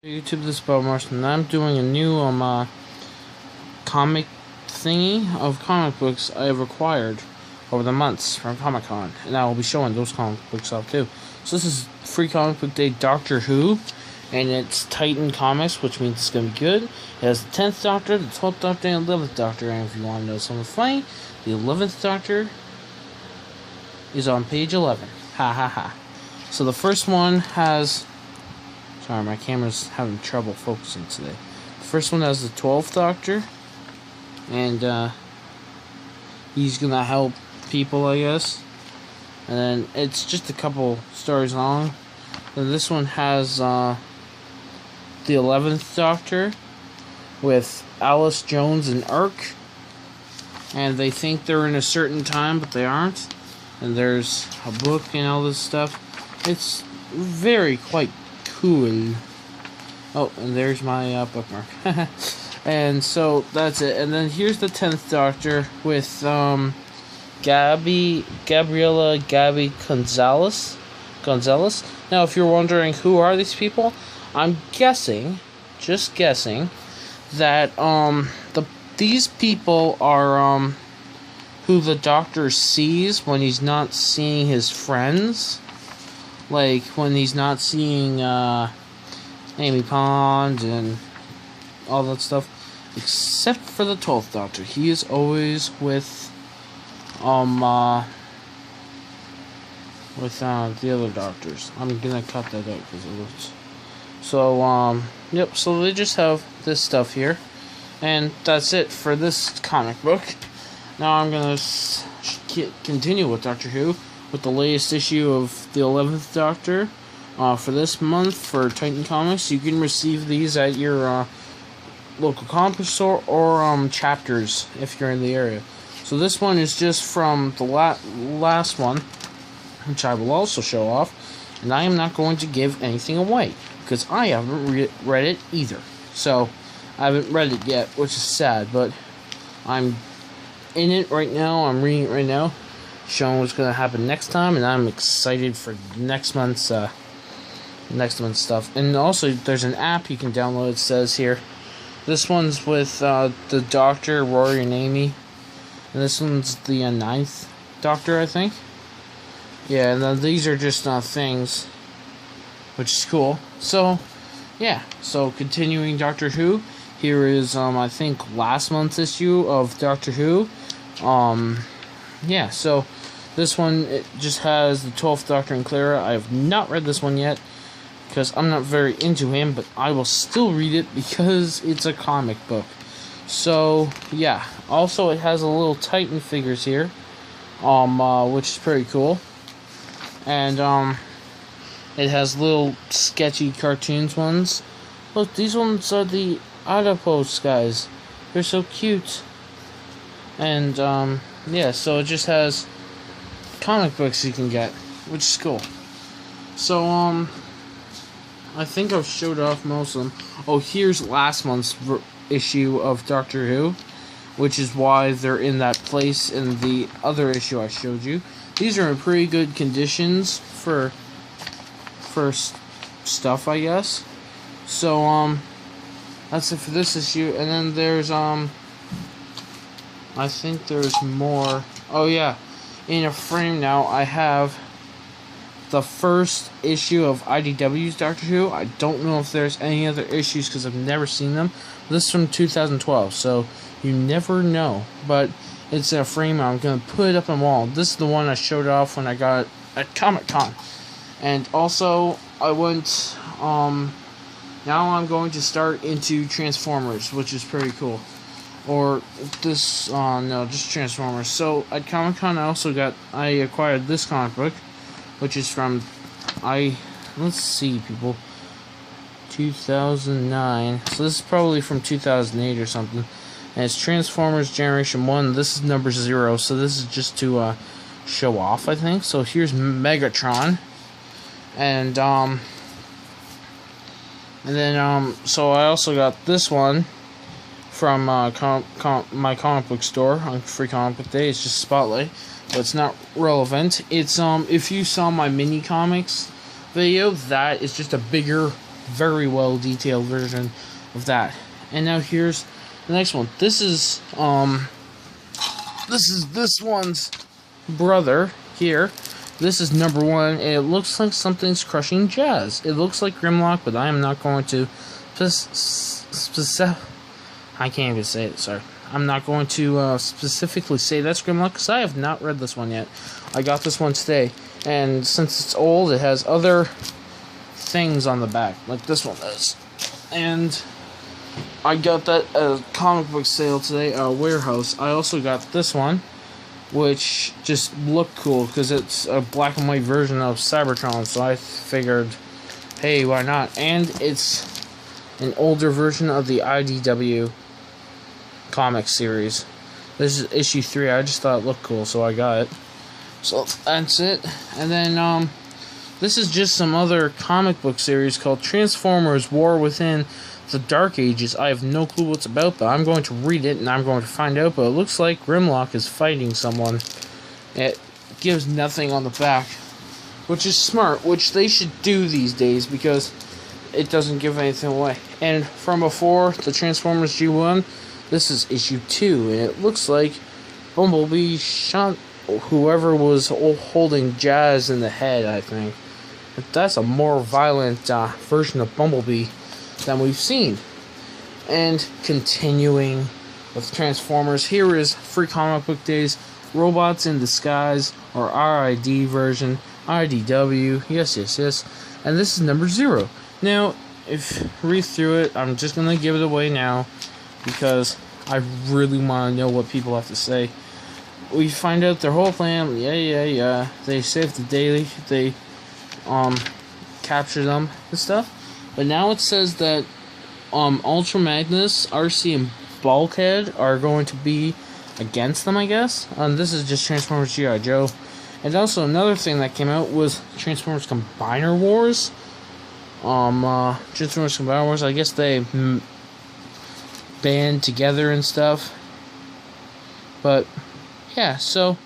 YouTube, this is Bob Marston, and I'm doing a new comic thingy of comic books I have acquired over the months from Comic-Con, and I will be showing those comic books off too. So this is Free Comic Book Day Doctor Who, and it's Titan Comics, which means it's going to be good. It has the 10th Doctor, the 12th Doctor, and the 11th Doctor, and if you want to know something funny, the 11th Doctor is on page 11. Ha ha ha. So the first one has... Sorry, my camera's having trouble focusing today. The first one has the 12th Doctor, and he's gonna help people, I guess. And then it's just a couple stories long. Then this one has the 11th Doctor with Alice Jones and Urk, and they think they're in a certain time, but they aren't. And there's a book and all this stuff. It's quite cool. Oh, and there's my bookmark. And so that's it. And then here's the 10th Doctor with Gabriela Gonzalez. Now, if you're wondering who are these people, I'm just guessing that these people are who the Doctor sees when he's not seeing his friends. Like, when he's not seeing, Amy Pond and all that stuff. Except for the 12th Doctor. He is always with, the other Doctors. I'm gonna cut that out because it looks... So, yep, so they just have this stuff here. And that's it for this comic book. Now I'm gonna continue with Doctor Who, with the latest issue of the 11th Doctor for this month for Titan Comics. You can receive these at your local comic store or chapters if you're in the area. So this one is just from the last one, which I will also show off, and I am not going to give anything away because I haven't read it either. So I haven't read it yet, which is sad, but I'm in it right now. I'm reading it right now, showing what's going to happen next time, and I'm excited for next month's stuff. And also, there's an app you can download. It says here, this one's with the Doctor, Rory, and Amy, and this one's the 9th Doctor, I think. Yeah, and then these are just things, which is cool. So, yeah. So continuing Doctor Who, here is I think last month's issue of Doctor Who. Yeah. So. This one, it just has the 12th Doctor and Clara. I have not read this one yet, because I'm not very into him, but I will still read it because it's a comic book. So, yeah. Also, it has a little Titan figures here, which is pretty cool. And, it has little sketchy cartoons ones. Look, these ones are the Adipose guys. They're so cute. And, yeah, so it just has comic books you can get, which is cool. So, I think I've showed off most of them. Oh, here's last month's issue of Doctor Who, which is why they're in that place in the other issue I showed you. These are in pretty good conditions for stuff, I guess. So, that's it for this issue. And then there's, I think there's more. Oh, yeah. In a frame now, I have the first issue of IDW's Doctor Who. I don't know if there's any other issues because I've never seen them. This is from 2012, so you never know. But it's in a frame. I'm going to put it up on the wall. This is the one I showed off when I got it at Comic-Con. And also, I went, now I'm going to start into Transformers, which is pretty cool. Or this, no, just Transformers. So, at Comic-Con, I acquired this comic book, which is from, let's see, people, 2009. So, this is probably from 2008 or something. And it's Transformers Generation 1. This is number 0, so this is just to, show off, I think. So, here's Megatron. And then, so I also got this one from my comic book store on Free Comic Book Day. It's just Spotlight, but it's not relevant. It's if you saw my mini comics video, that is just a bigger very well detailed version of that. And now here's the next one. This is this one's brother here. This is number 1, and it looks like something's crushing Jazz. It looks like Grimlock, but I am not going to I can't even say it, sorry. I'm not going to specifically say that's Grimlock, because I have not read this one yet. I got this one today, and since it's old, it has other things on the back, like this one does. And I got that at a comic book sale today at a warehouse. I also got this one, which just looked cool because it's a black and white version of Cybertron, so I figured, hey, why not? And it's an older version of the IDW comic series. This is issue 3. I just thought it looked cool, so I got it. So that's it. And then this is just some other comic book series called Transformers War Within the Dark Ages. I have no clue what's about, but I'm going to read it and I'm going to find out. But it looks like Grimlock is fighting someone. It gives nothing on the back, which is smart, which they should do these days because it doesn't give anything away. And from before the Transformers G1, this is issue 2, and it looks like Bumblebee shot whoever was holding Jazz in the head, I think. But that's a more violent version of Bumblebee than we've seen. And continuing with Transformers, here is Free Comic Book Days Robots in Disguise, or RID version, IDW, yes, and this is number 0. Now, if you read through it, I'm just gonna give it away now, because I really want to know what people have to say. We find out their whole plan, yeah, they saved the day, they capture them and stuff. But now it says that Ultra Magnus, RC, and Bulkhead are going to be against them, I guess. This is just Transformers G.I. Joe. And also another thing that came out was Transformers Combiner Wars. Transformers Combiner Wars, I guess they band together and stuff. But yeah, so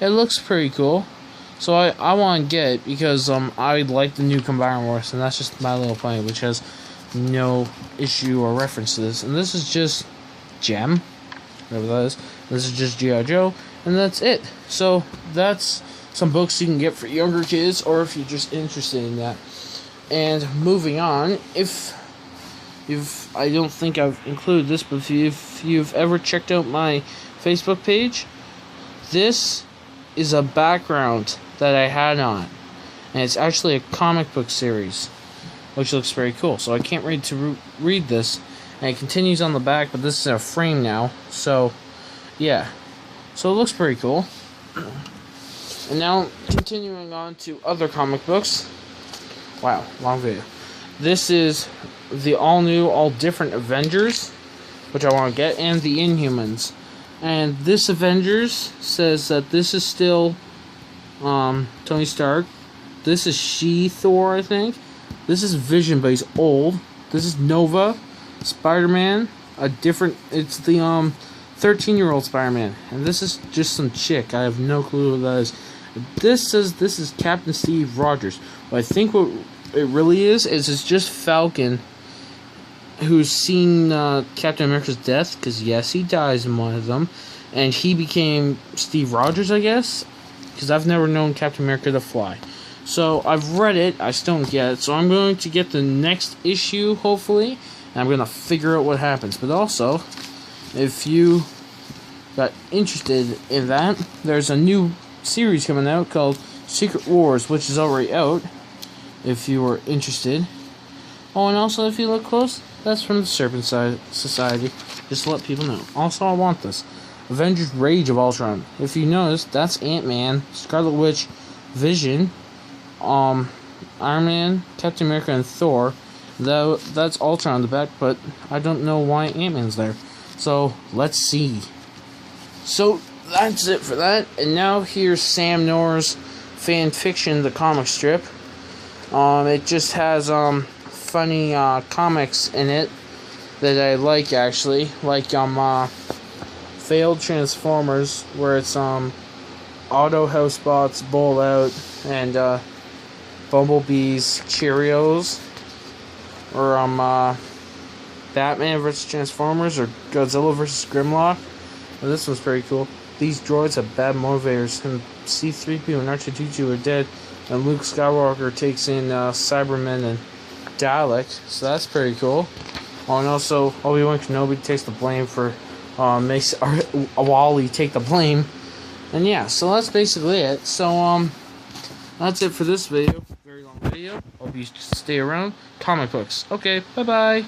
it looks pretty cool. So I want to get it because I like the new Combiner Wars, and that's just my little plan, which has no issue or reference to this. And this is just Gem, whatever that is. This is just G.I. Joe, and that's it. So that's some books you can get for younger kids, or if you're just interested in that. And moving on, I don't think I've included this, but if you've ever checked out my Facebook page, this is a background that I had on, and it's actually a comic book series, which looks very cool. So I can't wait to read this, and it continues on the back, but this is a frame now, so yeah, so it looks pretty cool. And now continuing on to other comic books. Wow, long video. This is the all new, all different Avengers, which I want to get, and the Inhumans. And this Avengers says that this is still Tony Stark. This is She-Thor, I think. This is Vision, but he's old. This is Nova, Spider-Man, it's the 13-year-old Spider-Man. And this is just some chick. I have no clue who that is. This says this is Captain Steve Rogers. But I think what it really is it's just Falcon, who's seen Captain America's death, because yes, he dies in one of them, and he became Steve Rogers, I guess, because I've never known Captain America to fly. So I've read it, I still don't get it, so I'm going to get the next issue, hopefully, and I'm going to figure out what happens. But also, if you got interested in that, there's a new series coming out called Secret Wars, which is already out, if you were interested. Oh, and also, if you look close, that's from the Serpent Society, just to let people know. Also, I want this. Avengers Rage of Ultron. If you notice, that's Ant-Man, Scarlet Witch, Vision, Iron Man, Captain America, and Thor. Though that's Ultron on the back, but I don't know why Ant-Man's there. So, let's see. So, that's it for that. And now here's Sam Nora's fan fiction, the comic strip. It just has funny comics in it that I like, actually, like Failed Transformers, where it's Auto Housebots, Bowl Out, and Bumblebee's Cheerios. or Batman vs Transformers, or Godzilla vs Grimlock. Well, this one's pretty cool. These droids have bad motivators, and C-3PO and R2-D2 are dead, and Luke Skywalker takes in Cybermen and Dalek, so that's pretty cool. Oh, and also Obi-Wan Kenobi takes the blame for makes Wally take the blame, and yeah, so that's basically it. So that's it for this video. Very long video. Hope you stay around. Comic books. Okay, bye bye.